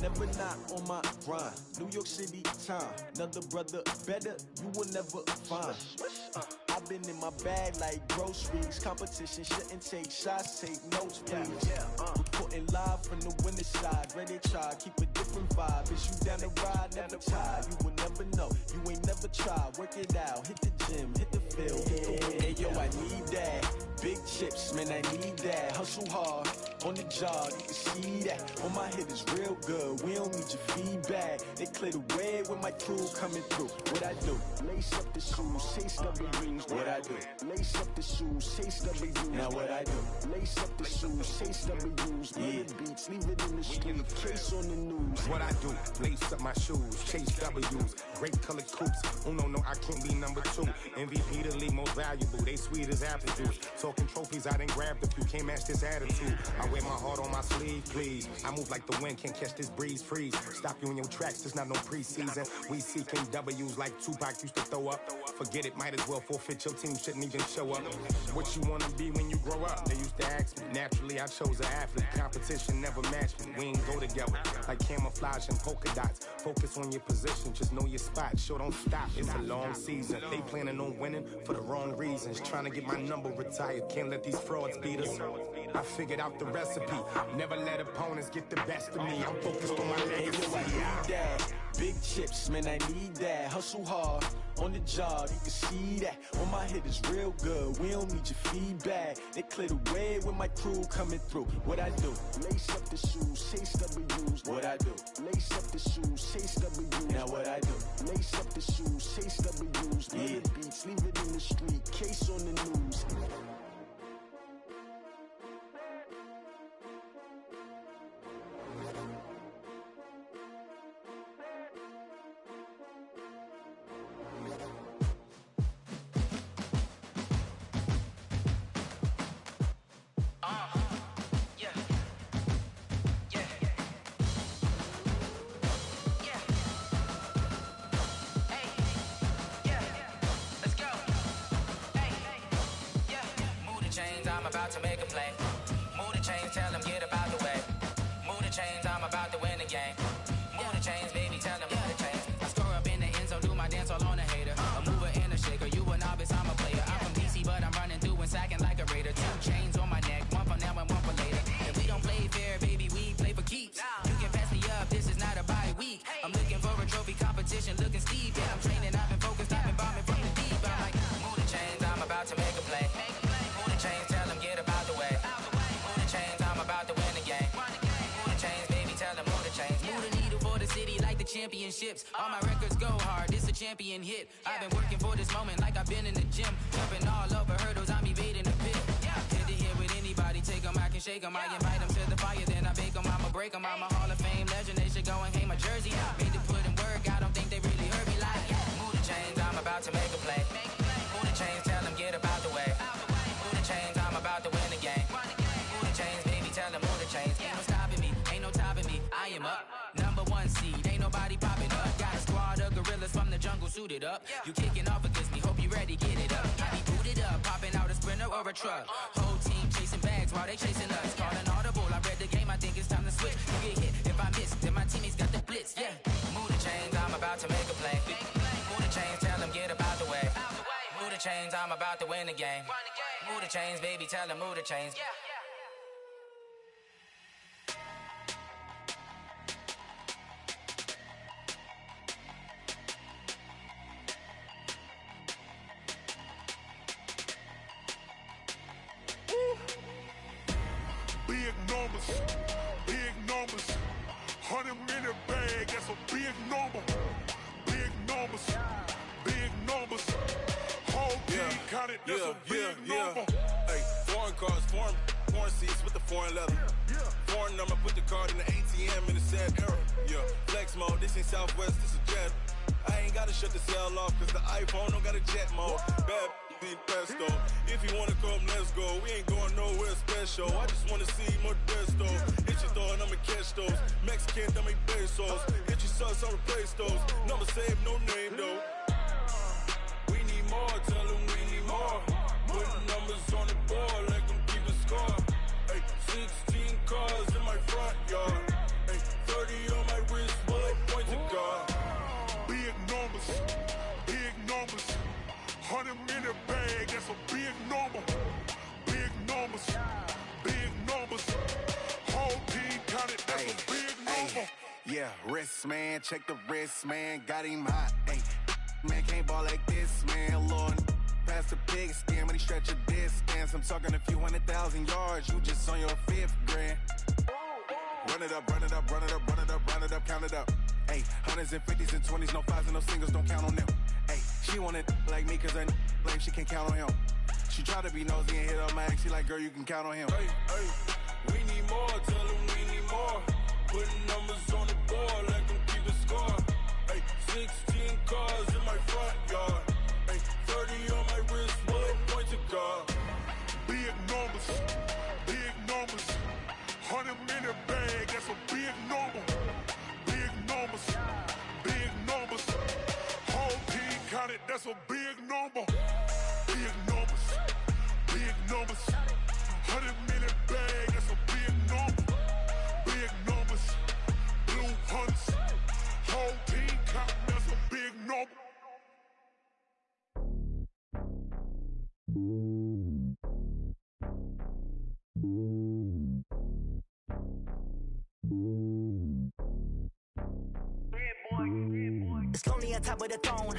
A: never not on my grind. New York City time, another brother better, you will never find. I've been in my bag like groceries. Competition shouldn't take shots, take notes, please. Reporting live from the winter side. Ready to try, keep a different vibe. Is you down the ride, never tired. You will never know, you ain't never tried. Work it out, hit the gym, hit the field, hit the wind. Hey yo, I need that. Big chips, man, I need that. Hustle hard, on the job, you can see that. On my head is real good, we don't need your feedback. They clear the way with my crew coming through. What I do? Lace up the shoes, chase W's. What I do? Lace up the shoes, chase W's. Now what I do? Lace up the shoes, chase W's. Yeah. Beats, leave it in the street, case on the news.
B: What I do? Lace up my shoes, chase W's. Great colored coops. Oh no, I can't be number 2. MVP the league most valuable. They sweet as apple juice. Talking trophies, I didn't grab the few. Can't match this attitude. I wear my heart on my sleeve, please. I move like the wind, can't catch this breeze, freeze. Stop you in your tracks, there's not no preseason. We seeking W's like Tupac used to throw up. Forget it, might as well forfeit. Your team shouldn't even show up. What you wanna be when you grow up? They used to ask me. Naturally, I chose an athlete. Competition never matched me. We ain't go together like camouflage and polka dots. Focus on your position, just know your spot. Show don't stop, it's a long season. They planning on winning for the wrong reasons. Trying to get my number retired, can't let these frauds beat us. I figured out the recipe. Never let opponents get the best of me. I'm focused on my legacy.
A: I need that. Big chips, man, I need that. Hustle hard, on the job, you can see that. On my head is real good, we don't need your feedback. They clear the way with my crew coming through. What I do? Lace up the shoes, chase W's. What I do? Lace up the shoes, chase W's. Now what I do? Lace up the shoes, chase W's. Yeah. Beats, leave it in the street, case on the news.
J: I'm about to make a play. Move the chains, tell them get about the way. Move the chains, I'm about to win the game. Move the chains, baby, tell them move the chains. I score up in the end zone, do my dance all on a hater. A mover and a shaker, you a novice, I'm a player. I'm from DC, but I'm running through and sacking like a raider. 2 chains on my neck, one for now and one for later. And we don't play fair, baby, we play for keeps. You can pass me up, this is not a bye week. I'm looking for a trophy competition, looking steep. Yeah, I'm training, I've been focused, I've been bombing from the deep. I'm like, move the chains, I'm about to make a play. Move the chains, tell them get about the way. Move the chains, I'm about to win the game. Move the chains, baby, tell them move the chains. Move the needle for the city like the championships. All my records go hard, this a champion hit. I've been working for this moment like I've been in the gym. Jumping all over hurdles, I'm evading the pit. Hit to hit with anybody, take them, I can shake them. I invite them to the fire, then I bake them, I'ma break them. I'm a Hall of Fame legend, they should go and hang my jersey. Made to put in work, I don't think they really heard me like, move the chains, I'm about to make a play. Move the chains, tell them get about the way. Move the chains, I'm about to win the game. Move the chains, baby, tell them move the chains. Ain't no stopping me, ain't no topping me, I am up. Number 1 seed, ain't nobody popping up. Got a squad of gorillas from the jungle suited up. You kicking off against me, hope you ready, get it up. I be booted up, popping out a sprinter or a truck. Whole team chasing bags while they chasing us. Calling audible, I read the game, I think it's time to switch. You get hit, if I miss, then my teammates got the blitz, yeah. Move the chains, I'm about to make a play. Move the chains, tell them get about the way. Move the chains, I'm about to win the game. Move the chains, baby, tell them move the chains.
K: Big numbers, 100 minute bag, that's a big number. Big numbers, whole team counted, that's a big number.
L: Hey, foreign cars, porn seats with the foreign leather. Foreign number, put the card in the ATM in the sad era. Yeah, flex mode, this ain't Southwest, this is Jet. I ain't gotta shut the cell off, cause the iPhone don't got a jet mode. Bad need pesto. If you wanna come, let's go. We ain't going nowhere special. I just wanna see Modesto. Hit your thought, I'ma catch those. Mexican, I make pesos. Hit your sus, I'll replace those. Number save, no name though. We need more, tell them we need more. Putting numbers on the board, let them keep the score. Ay, 16 cars in my front yard. Ay, 30 on my wrist, bullet point to God.
K: Big numbers, big numbers. 100 minute bag, that's a big number. Big numbers, big numbers. Whole team counted, that's a big number.
L: Yeah, wrist man, check the wrist man, got him hot. Ay, man can't ball like this, man. Lord, pass the pig skin when he stretch a distance. I'm talking a few 100,000 yards, you just on your 5th grand. Run it up, run it up, run it up, run it up, run it up, count it up. Ay, 100s and 50s and 20s, no 5s and no singles, don't count on them. Ay, she want it like me cause her like she can count on him. She try to be nosy and hit her max, she like, girl, you can count on him. Hey, hey, we need more, tell them we need more. Putting numbers on the board, let them keep the score. Ay, 16 cars in my front yard. Ay, 30 on my wrist, bullet point to God.
K: Big numbers, big numbers. 100 minute bag, that's a big number. Big numbers, big numbers. Whole team counted, that's a big number. Big numbers, big numbers. 100 minute bag, that's a big number. Big numbers, blue hunts. Whole team counting, that's a big number.
M: It's lonely on top of the throne.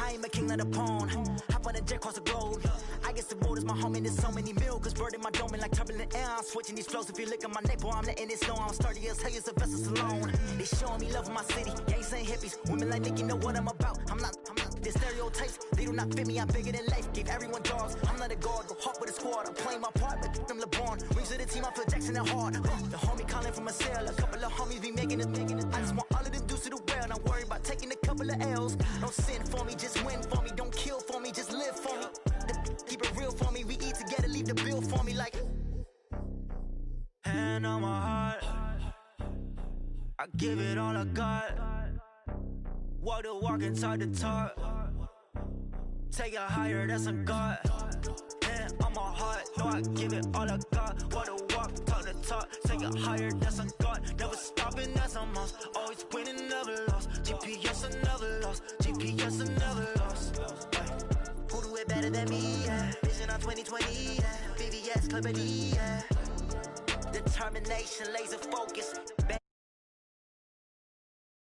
M: I am a king of the pawn. Hop on a jet across the globe. I guess the road is my home and there's so many milkers burning my dome like turbulent air. I'm switching these flows. If you look at my neck, boy, I'm letting it slow. I'm sturdy as hell, it's a vessel alone. They showing me love in my city. Gangs ain't hippies. Women like Nicki know what I'm about. I'm not. Their stereotypes, they do not fit me. I'm bigger than life. Gave everyone dogs. I'm not a guard. Go hard with a squad. I'm playing my part, but I'm LeBron. Rings of the team, I feel Jackson and hard. The homie calling from a cell. A couple of homies be making it. I just want all of them dudes to the well. Not worry about taking a couple of L's. Don't sin for me, just win for me. Don't kill for me, just live for me. Keep it real for me. We eat together, leave the bill for me like. Hand on my heart, I give it all I got. Walk the walk and talk the talk. Take it higher, that's a God. Hand on my heart, no, I give it all I got. Walk the walk, talk the talk. Take it higher, that's a God. Never stopping, that's a must. Always winning, never lost. GPS, I never lost. GPS, I never lost. Who do it better than me? Yeah. Vision on 2020. Yeah. VVS, Clipper D. Yeah. Determination, laser focus.